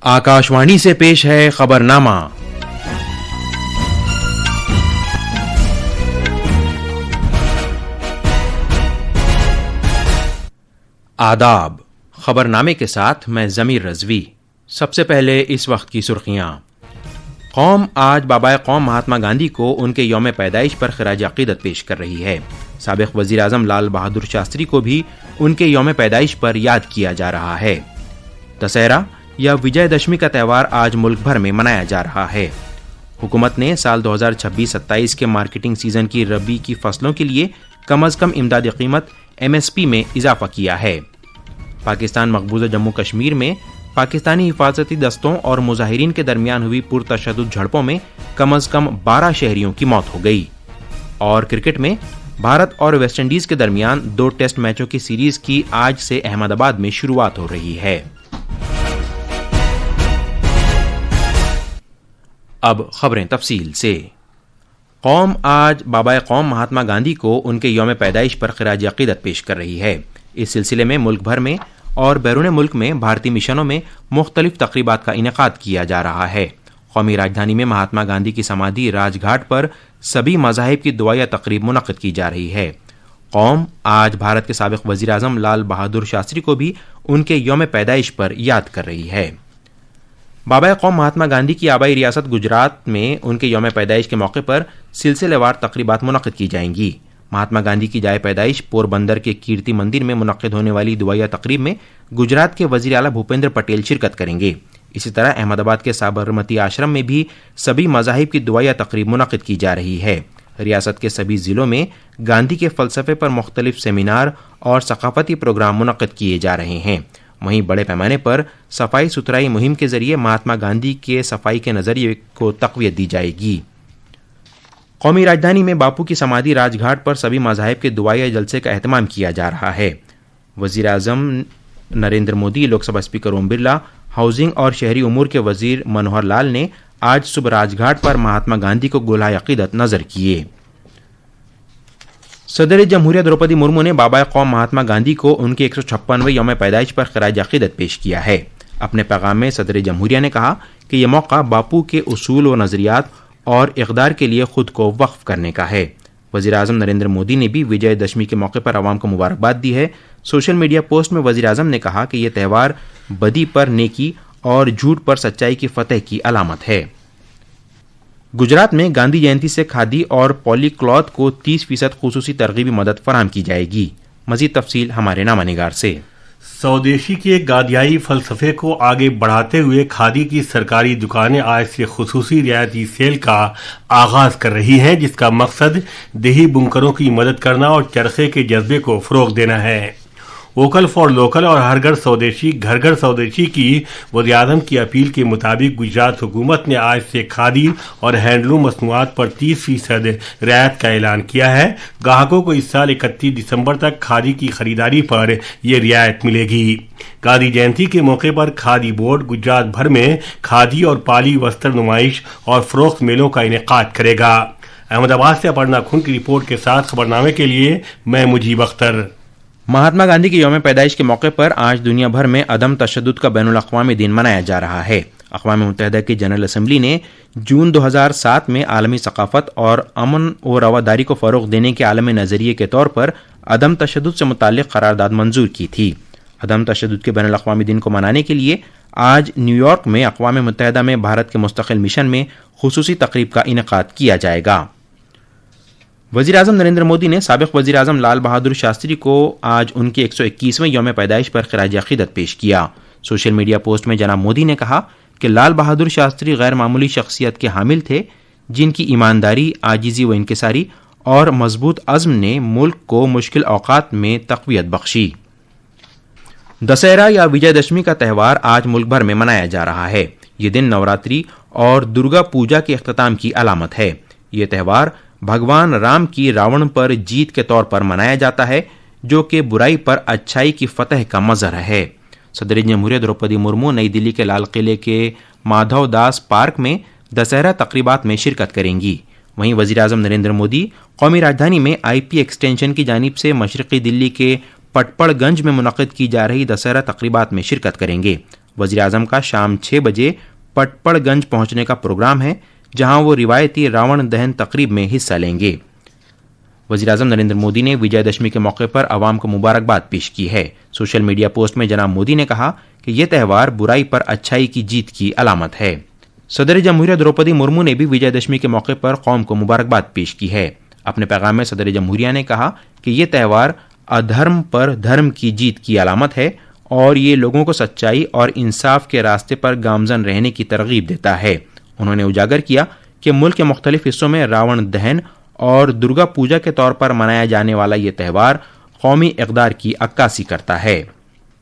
आकाशवाणी से पेश है खबरनामा। आदाब। खबरनामे के साथ मैं ज़मीर रज़वी। सबसे पहले इस वक्त की सुर्खियां। कौम आज बाबाए कौम महात्मा गांधी को उनके यौम पैदाइश पर खराज अक़ीदत पेश कर रही है। साबिक़ वज़ीर आज़म लाल बहादुर शास्त्री को भी उनके यौम पैदाइश पर याद किया जा रहा है। दशहरा या विजयदशमी का त्यौहार आज मुल्क भर में मनाया जा रहा है। हुकूमत ने साल 2026-27 के मार्केटिंग सीजन की रबी की फसलों के लिए कम अज़ कम इमदादी कीमत MSP में इजाफा किया है। पाकिस्तान मकबूजा जम्मू कश्मीर में पाकिस्तानी हिफाजती दस्तों और मुजाहिरीन के दरमियान हुई पुरतशद्दुद झड़पों में कम अज़ कम 12 शहरियों की मौत हो गई। और क्रिकेट में भारत और वेस्ट इंडीज़ के दरमियान 2 टेस्ट मैचों की सीरीज की आज से अहमदाबाद में शुरुआत हो रही है। अब खबरें तफसील से। कौम आज बाबाए कौम महात्मा गांधी को उनके यौम पैदाइश पर खराज अक़ीदत पेश कर रही है। इस सिलसिले में मुल्क भर में और बैरून मुल्क में भारतीय मिशनों में मुख्तलिफ तक़रीबात का इनेकाद किया जा रहा है। कौमी राजधानी में महात्मा गांधी की समाधि राजघाट पर सभी मज़ाहिब की दुआया तक़रीब मुनक़्क़िद की जा रही है। कौम आज भारत के साबिक़ वज़ीर आज़म लाल बहादुर शास्त्री को भी उनके यौम पैदाइश पर याद कर रही है। बाबाए कौम महात्मा गांधी की आबाई रियासत गुजरात में उनके यौम पैदाइश के मौके पर सिलसिलेवार तक़रीबात मुनक़्क़िद की जाएंगी। महात्मा गांधी की जाए पैदाइश पोरबंदर के कीर्ति मंदिर में मुनक़्क़िद होने वाली दुआया तक़रीब में गुजरात के वज़ीर आला भूपेंद्र पटेल शिरकत करेंगे। इसी तरह अहमदाबाद के साबरमती आश्रम में भी सभी मज़ाहिब की दुआया तक़रीब मुनक़्क़िद की जा रही है। रियासत के सभी ज़िलों में गांधी के फ़लसफ़े पर मुख्तलिफ सेमिनार और सक़ाफ़ती प्रोग्राम मुनक़्क़िद किए जा रहे हैं। वहीं बड़े पैमाने पर सफाई सुथराई मुहिम के जरिए महात्मा गांधी के सफाई के नज़रिए को तक़वियत दी जाएगी। कौमी राजधानी में बापू की समाधि राजघाट पर सभी मज़ाहिब के दुआया जलसे का एहतमाम किया जा रहा है। वज़ीर आज़म नरेंद्र मोदी, लोकसभा स्पीकर ओम बिरला, हाउसिंग और शहरी उमूर के वज़ीर मनोहर लाल ने आज सुबह राजघाट पर महात्मा गांधी को गोलाए अक़ीदत नज़र किए। सदर जमहूरिया द्रौपदी मुर्मू ने बाबाए कौम महात्मा गांधी को उनके 156वें यौम पैदाइश पर खराज अक़ीदत पेश किया है। अपने पैगाम में सदर जमहूरिया ने कहा कि यह मौका बापू के उसूल व नज़रियात और इक़दार के लिए खुद को वक्फ करने का है। वज़ीर आज़म नरेंद्र मोदी ने भी विजयदशमी के मौके पर आवाम को मुबारकबाद दी है। सोशल मीडिया पोस्ट में वज़ीर आज़म ने कहा कि यह त्यौहार बदी पर नेकी और झूठ पर सच्चाई की फतह की अलामत है। गुजरात में गांधी जयंती से खादी और पॉलीक्लॉथ को 30% खुसूसी तरगीबी मदद फराहम की जाएगी। मज़ीद तफसील हमारे नामानिगार से। स्वदेशी के गादियाई फलसफे को आगे बढ़ाते हुए खादी की सरकारी दुकानें आज से खुसूसी रियायती सेल का आगाज कर रही हैं, जिसका मकसद देही बुनकरों की मदद करना और चरखे के जज्बे को फ़रोग़ देना है। वोकल फॉर लोकल और हर घर स्वदेशी घर घर स्वदेशी की वज़ीर-ए-आज़म की अपील के मुताबिक गुजरात हुकूमत ने आज से खादी और हैंडलूम मसनूआत पर 30% रियायत का ऐलान किया है। ग्राहकों को इस साल 31 दिसंबर तक खादी की खरीदारी पर यह रियायत मिलेगी। गांधी जयंती के मौके पर खादी बोर्ड गुजरात भर में खादी और पाली वस्त्र नुमाइश और फ़रोख्त मेलों का इनेकाद करेगा। अहमदाबाद से अपर्णा खुन की रिपोर्ट के साथ खबरनामे के लिए मैं मुजीब अख्तर। महात्मा गांधी के यौम पैदाइश के मौके पर आज दुनिया भर में अदम तशद्दुद का बैनुल अक़वामी दिन मनाया जा रहा है। अक़वाम मुत्तहिदा की जनरल असम्बली ने जून 2007 में आलमी सक़ाफ़त और अमन व रवादारी को फ़रोग़ देने के आलमी नज़रिए के तौर पर अदम तशद्दुद से मुताल्लिक़ क़रारदाद मंजूर की थी। अदम तशद्दुद के बैनुल अक़वामी दिन को मनाने के लिए आज न्यूयॉर्क में अक़वाम मुत्तहिदा में भारत के मुस्तक़िल मिशन में खुसूसी तक़रीब का इनेकाद किया जाएगा। वज़ीर आज़म नरेंद्र मोदी ने साबिक़ वज़ीर आज़म लाल बहादुर शास्त्री को आज उनके 121वें यौम पैदाइश पर खराज अक़ीदत पेश किया। सोशल मीडिया पोस्ट में जनाब मोदी ने कहा कि लाल बहादुर शास्त्री गैर मामूली शख्सियत के हामिल थे, जिनकी ईमानदारी, आजिज़ी व इंकिसारी और मजबूत अज़्म ने मुल्क को मुश्किल औक़ात में तक़वियत बख्शी। दशहरा या विजयदशमी का त्यौहार आज मुल्क भर में मनाया जा रहा है। ये दिन नवरात्रि और दुर्गा पूजा के इख्तिताम की अलामत है। ये त्यौहार भगवान राम की रावण पर जीत के तौर पर मनाया जाता है, जो कि बुराई पर अच्छाई की फतह का मज़हर है। सदर जमहूरिया द्रौपदी मुर्मू नई दिल्ली के लाल किले के माधव दास पार्क में दशहरा तक़रीबात में शिरकत करेंगी। वहीं वज़ीर आज़म नरेंद्र मोदी कौमी राजधानी में IP एक्सटेंशन की जानिब से मशरक़ी दिल्ली के पटपड़गंज में मुनक़्क़िद की जा रही दशहरा तक़रीबात में शिरकत करेंगे। वजीर आजम का शाम 6 बजे पटपड़गंज पहुंचने का प्रोग्राम है, जहां वो रिवायती रावण दहन तकरीब में हिस्सा लेंगे। वजीर आजम नरेंद्र मोदी ने विजयदशमी के मौके पर आवाम को मुबारकबाद पेश की है। सोशल मीडिया पोस्ट में जनाब मोदी ने कहा कि यह त्यौहार बुराई पर अच्छाई की जीत की अलामत है। सदर जमहूरियत द्रौपदी मुर्मू ने भी विजयदशमी के मौके पर कौम को मुबारकबाद पेश की है। अपने पैगाम में सदर जमहूरिया ने कहा कि यह त्यौहार अधर्म पर धर्म की जीत की अलामत है और ये लोगों को सच्चाई और इंसाफ के रास्ते पर गामजन रहने की तरगीब देता है। उन्होंने उजागर किया कि मुल्क के मुख्तलिफ हिस्सों में रावण दहन और दुर्गा पूजा के तौर पर मनाया जाने वाला ये त्यौहार कौमी इक़दार की अक्कासी करता है।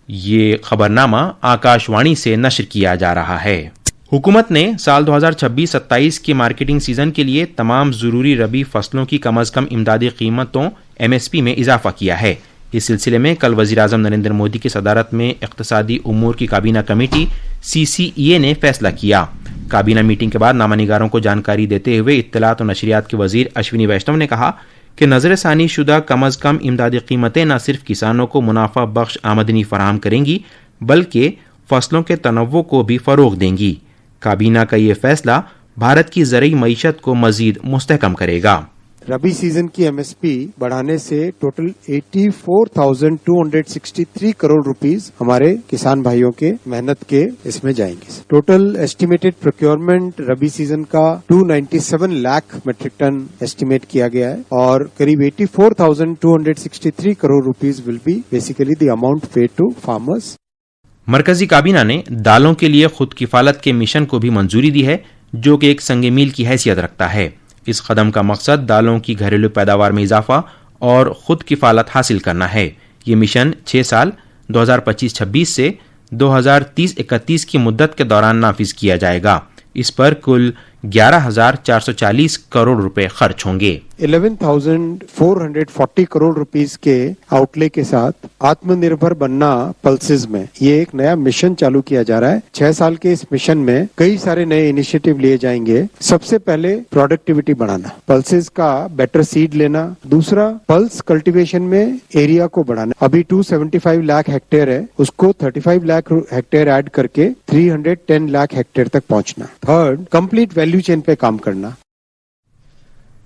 ये खबरनामा आकाशवाणी से नश्र किया जा रहा है। हुकूमत ने साल 2026-27 के मार्केटिंग सीजन के लिए तमाम ज़रूरी रबी फसलों की कम अज़ कम इमदादी कीमतों MSP में इजाफा किया है। इस सिलसिले में कल वज़ीर आज़म नरेंद्र मोदी की सदारत में इक़्तिसादी उमूर की काबीना कमेटी CCEA ने फैसला किया। काबीना मीटिंग के बाद नामानिगारों को जानकारी देते हुए इत्तलात और नशरियात के वज़ीर अश्विनी वैष्णव ने कहा कि नज़रसानी शुदा कम अज़ कम इमदादी कीमतें न सिर्फ किसानों को मुनाफा बख्श आमदनी फराहम करेंगी बल्कि फसलों के तनव्वुर को भी फ़रोग़ देंगी। काबीना का ये फैसला भारत की ज़रई मईशत को मज़ीद मुस्तहकम करेगा। रबी सीजन की MSP बढ़ाने से टोटल 84,263 करोड़ रुपीस हमारे किसान भाइयों के मेहनत के इसमें जाएंगे। टोटल एस्टिमेटेड प्रोक्योरमेंट रबी सीजन का 297 लाख मेट्रिक टन एस्टिमेट किया गया है और करीब 84,263 crore rupees will be basically the amount paid to farmers. मरकजी काबीना ने दालों के लिए खुद किफालत के मिशन को भी मंजूरी दी है, जो कि एक संग मील की हैसियत रखता है। इस कदम का मकसद दालों की घरेलू पैदावार में इजाफा और खुद किफालत हासिल करना है। ये मिशन 6 साल 2025-26 से 2030-31 की मुद्दत के दौरान नाफिज किया जाएगा। इस पर कुल 11,440 करोड़ रुपए खर्च होंगे। 11,440 करोड़ रुपीस के आउटले के साथ आत्मनिर्भर बनना पल्सेस में ये एक नया मिशन चालू किया जा रहा है। 6 साल के इस मिशन में कई सारे नए इनिशिएटिव लिए जाएंगे। सबसे पहले प्रोडक्टिविटी बढ़ाना, पल्सेस का बेटर सीड लेना। दूसरा, पल्स कल्टीवेशन में एरिया को बढ़ाना। अभी 275 लाख हेक्टेयर है, उसको 35 लाख हेक्टेयर ऐड करके 310 लाख हेक्टेयर तक पहुंचना। थर्ड, कंप्लीट वैल्यू चेन पे काम करना।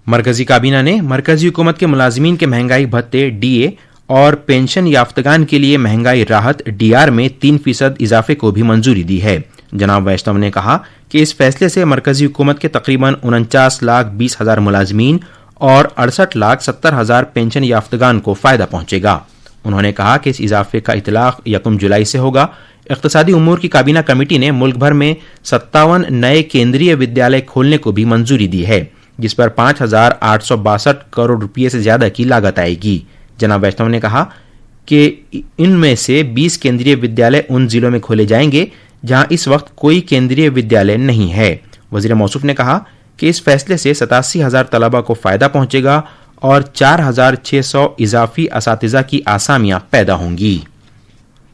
मरकजी काबीना ने मरकजी हुकूमत के मुलाजिमीन के महंगाई भत्ते DA और पेंशन याफ्तगान के लिए महंगाई राहत DR में 3% इजाफे को भी मंजूरी दी है। जनाब वैष्णव ने कहा कि इस फैसले से मरकजी हुकूमत के तकरीबन 49,20,000 मुलाजिमीन और 68,70,000 पेंशन याफ्तगान को फायदा पहुंचेगा। उन्होंने कहा कि इस इजाफे का इतलाक 1 जुलाई से होगा। इक़्तिसादी उमूर की काबीना कमेटी ने मुल्क भर में 57 नए केंद्रीय विद्यालय खोलने को भी मंजूरी दी है, जिस पर 5,862 करोड़ रुपये से ज्यादा की लागत आएगी। जनाब वैष्णव ने कहा कि इनमें से 20 केंद्रीय विद्यालय उन जिलों में खोले जाएंगे जहां इस वक्त कोई केंद्रीय विद्यालय नहीं है। वज़ीर मौसूफ ने कहा कि इस फैसले से 87,000 तलबा को फायदा पहुंचेगा और 4,600 इजाफी असातिज़ा की आसामियां पैदा होंगी।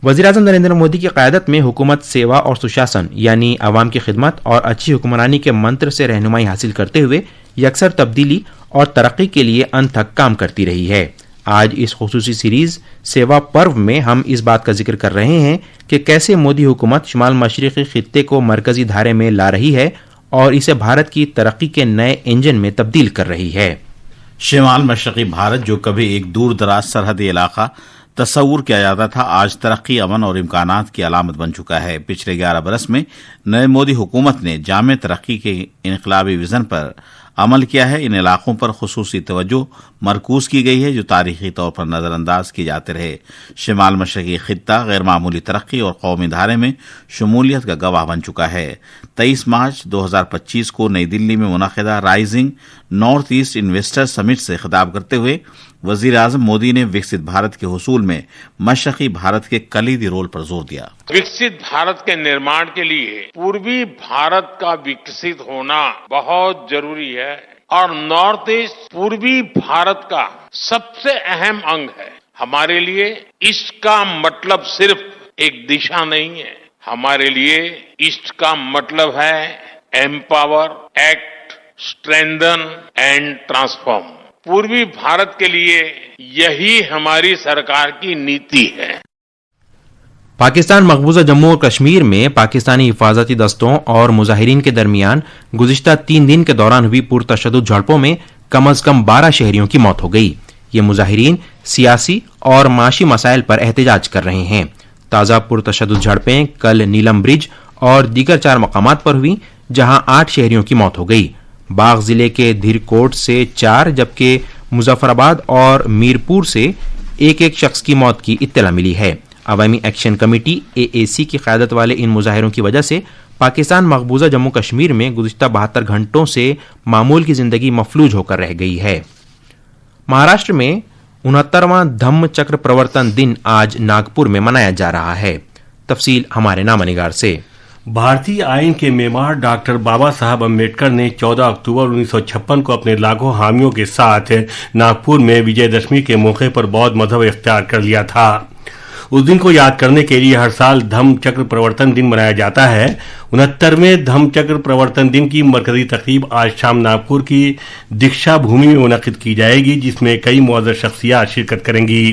वज़ीर आज़म नरेंद्र मोदी की क़यादत में हुकूमत सेवा और सुशासन यानी आवाम की खिदमत और अच्छी हुक्मरानी के मंत्र से रहनुमाई हासिल करते हुए यकसर तब्दीली और तरक्की के लिए अनथक काम करती रही है। आज इस खुसूसी सीरीज़ सेवा पर्व में हम इस बात का जिक्र कर रहे हैं कि कैसे मोदी हुकूमत शुमाल मशरिक़ी खित्ते को मरकज़ी धारे में ला रही है और इसे भारत की तरक्की के नए इंजन में तब्दील कर रही है। शिमाल मशरक़ी भारत, जो कभी एक दूर दराज सरहदी इलाका तस्वुर किया जाता था, आज तरक्की, अमन और इम्कानात की अलामत बन चुका है। पिछले 11 बरस में नए मोदी हुकूमत ने जामे तरक्की के इनकलाबी विजन पर अमल किया है। इन इलाकों पर खुसूसी तवज्जो मरकूज की गई है जो तारीखी तौर पर नज़रअंदाज किए जाते रहे। शिमाल मशरक़ी खित्ता गैर मामूली तरक्की और कौमी धारे में शमूलियत का गवाह बन चुका है। 23 मार्च 2025 को नई दिल्ली में मुनक़िदा rising north east investor summit से खिताब करते हुए वज़ीर आज़म मोदी ने विकसित भारत के हुसूल में मशरक़ी भारत के कलीदी रोल पर जोर दिया। विकसित भारत के निर्माण के लिए पूर्वी भारत का विकसित होना बहुत जरूरी है और नॉर्थ ईस्ट पूर्वी भारत का सबसे अहम अंग है। हमारे लिए ईस्ट का मतलब सिर्फ एक दिशा नहीं है, हमारे लिए ईस्ट का मतलब है empower, act, strengthen and transform. पूर्वी भारत के लिए यही हमारी सरकार की नीति है। پاکستان مقبوضہ جموں و کشمیر میں پاکستانی حفاظتی دستوں اور مظاہرین کے درمیان گزشتہ 3 دن کے دوران ہوئی پرتشدد جھڑپوں میں کم از کم 12 شہریوں کی موت ہو گئی۔ یہ مظاہرین سیاسی اور معاشی مسائل پر احتجاج کر رہے ہیں۔ تازہ پرتشدد جھڑپیں کل نیلم برج اور دیگر 4 مقامات پر ہوئیں، جہاں 8 شہریوں کی موت ہو گئی۔ باغ ضلع کے دھیر کوٹ سے 4 جبکہ مظفر آباد اور میرپور سے ایک شخص کی موت کی اطلاع ملی ہے۔ عوامی ایکشن کمیٹی AAC کی قیادت والے ان مظاہروں کی وجہ سے پاکستان مقبوضہ جموں کشمیر میں گزشتہ 72 گھنٹوں سے معمول کی زندگی مفلوج ہو کر رہ گئی ہے۔ مہاراشٹر میں 69واں دھم چکر پرورتن دن آج ناگپور میں منایا جا رہا ہے۔ تفصیل ہمارے نامہ نگار سے۔ بھارتی آئین کے معمار ڈاکٹر بابا صاحب امبیڈکر نے 14 اکتوبر 1956 کو اپنے لاکھوں حامیوں کے ساتھ ناگپور میں وجے دشمی کے موقع پر بودھ مذہب اختیار کر لیا تھا۔ اس دن کو یاد کرنے کے لیے ہر سال دھم چکر پرورتن دن منایا جاتا ہے۔ 69ویں دھم چکر پرورتن دن کی مرکزی تقریب آج شام ناگپور کی دیکشا بھومی میں منعقد کی جائے گی، جس میں کئی معزز شخصیات شرکت کریں گی۔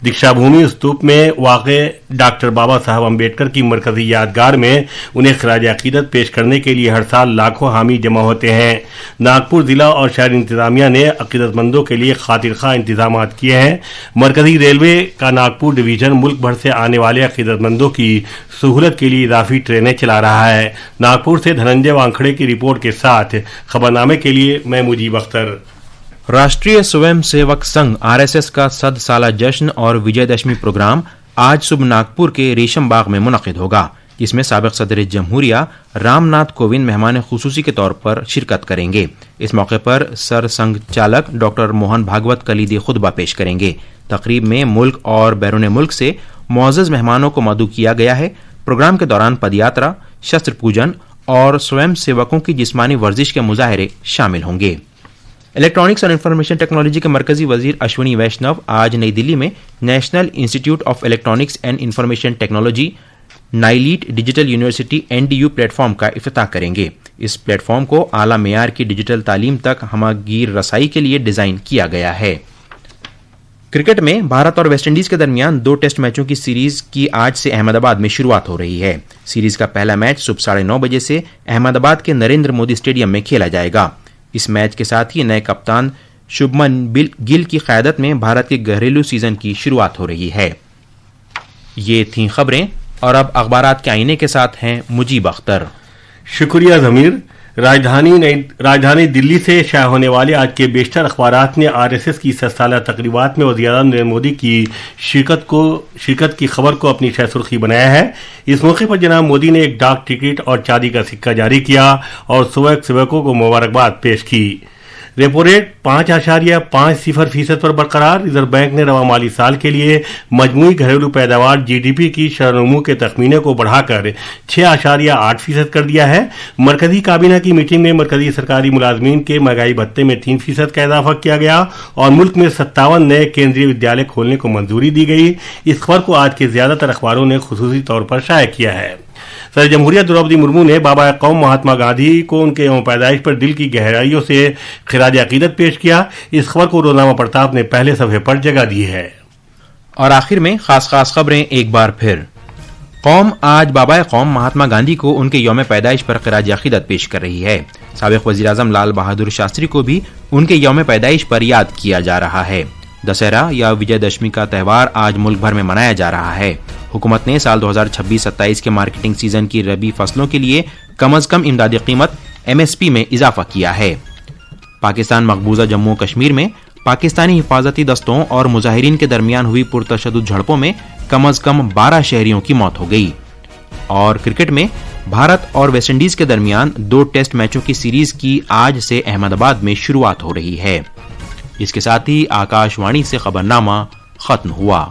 دیکشا بھومی استوپ میں واقع ڈاکٹر بابا صاحب امبیڈکر کی مرکزی یادگار میں انہیں خراج عقیدت پیش کرنے کے لیے ہر سال لاکھوں حامی جمع ہوتے ہیں۔ ناگپور ضلع اور شہر انتظامیہ نے عقیدت مندوں کے لیے خاطر خواہ انتظامات کیے ہیں۔ مرکزی ریلوے کا ناگپور ڈویژن ملک بھر سے آنے والے عقیدت مندوں کی سہولت کے لیے اضافی ٹرینیں چلا رہا ہے۔ ناگپور سے دھننجے وانکھڑے کی رپورٹ کے ساتھ خبرنامے کے لیے میں مجیب اختر۔ راشٹریہ سویم سیوک سنگھ RSS کا 100 سالہ جشن اور وجے دشمی پروگرام آج صبح ناگپور کے ریشم باغ میں منعقد ہوگا، جس میں سابق صدر جمہوریہ رام ناتھ کووند مہمان خصوصی کے طور پر شرکت کریں گے۔ اس موقع پر سر سنگھ چالک ڈاکٹر موہن بھاگوت کلیدی خطبہ پیش کریں گے۔ تقریب میں ملک اور بیرون ملک سے معزز مہمانوں کو مدعو کیا گیا ہے۔ پروگرام کے دوران پد یاترا، شستر پوجن اور سویم سیوکوں کی جسمانی ورزش کے مظاہرے شامل ہوں گے۔ الیکٹرانکس اور انفارمیشن ٹیکنالوجی کے مرکزی وزیر اشونی ویشنو آج نئی دلی میں national institute of electronics and information technology NIELIT digital university NDU platform کا افتتاح کریں گے۔ اس پلیٹ فارم کو اعلیٰ معیار کی ڈیجیٹل تعلیم تک ہمہ گیر رسائی کے لیے ڈیزائن کیا گیا ہے۔ کرکٹ میں بھارت اور ویسٹ انڈیز کے درمیان 2 ٹیسٹ میچوں کی سیریز کی آج سے احمد آباد میں شروعات ہو رہی ہے۔ سیریز کا پہلا میچ صبح 9:30 بجے سے احمد آباد کے نریندر مودی اسٹیڈیم میں کھیلا جائے گا۔ اس میچ کے ساتھ ہی نئے کپتان شبمن گل کی قیادت میں بھارت کے گھریلو سیزن کی شروعات ہو رہی ہے۔ یہ تھیں خبریں، اور اب اخبارات کے آئینے کے ساتھ ہیں مجیب اختر۔ شکریہ ضمیر۔ راجدھانی دلی سے شائع ہونے والے آج کے بیشتر اخبارات نے RSS کی 100 سالہ تقریبات میں وزیر اعظم نریندر مودی کی شرکت کی خبر کو اپنی شہ سرخی بنایا ہے۔ اس موقع پر جناب مودی نے ایک ڈاک ٹکٹ اور چاندی کا سکہ جاری کیا اور سیوکوں کو مبارکباد پیش کی۔ ریپو ریٹ 5.50% پر برقرار۔ ریزرو بینک نے رواں مالی سال کے لیے مجموعی گھریلو پیداوار GDP کی شرح نمو کے تخمینے کو بڑھا کر 6.8% کر دیا ہے۔ مرکزی کابینہ کی میٹنگ میں مرکزی سرکاری ملازمین کے مہنگائی بھتے میں 3% کا اضافہ کیا گیا اور ملک میں 57 نئے کیندریہ ودیالیہ کھولنے کو منظوری دی گئی۔ اس خبر کو آج کے زیادہ تر اخباروں نے خصوصی طور پر شائع کیا ہے۔ صدر جمہوریہ دروپدی مرمو نے بابا قوم مہاتما گاندھی کو ان کے یوم پیدائش پر دل کی گہرائیوں سے خراج عقیدت پیش کیا۔ اس خبر کو روزنامہ پرتاپ نے پہلے صفحے پر جگہ دی ہے۔ اور آخر میں خاص خبریں ایک بار پھر۔ قوم آج بابا قوم مہاتما گاندھی کو ان کے یوم پیدائش پر خراج عقیدت پیش کر رہی ہے۔ سابق وزیر اعظم لال بہادر شاستری کو بھی ان کے یوم پیدائش پر یاد کیا جا رہا ہے۔ دسہرہ یا وجے دشمی کا تہوار آج ملک بھر میں منایا جا رہا ہے۔ حکومت نے سال 2026-27 کے مارکیٹنگ سیزن کی ربی فصلوں کے لیے کم از کم امدادی قیمت MSP میں اضافہ کیا ہے۔ پاکستان مقبوضہ جموں و کشمیر میں پاکستانی حفاظتی دستوں اور مظاہرین کے درمیان ہوئی پرتشدد جھڑپوں میں کم از کم 12 شہریوں کی موت ہو گئی۔ اور کرکٹ میں بھارت اور ویسٹ انڈیز کے درمیان 2 ٹیسٹ میچوں کی سیریز کی آج سے احمد آباد میں شروعات ہو رہی ہے۔ اس کے ساتھ ہی آکاش وانی سے خبرنامہ ختم ہوا۔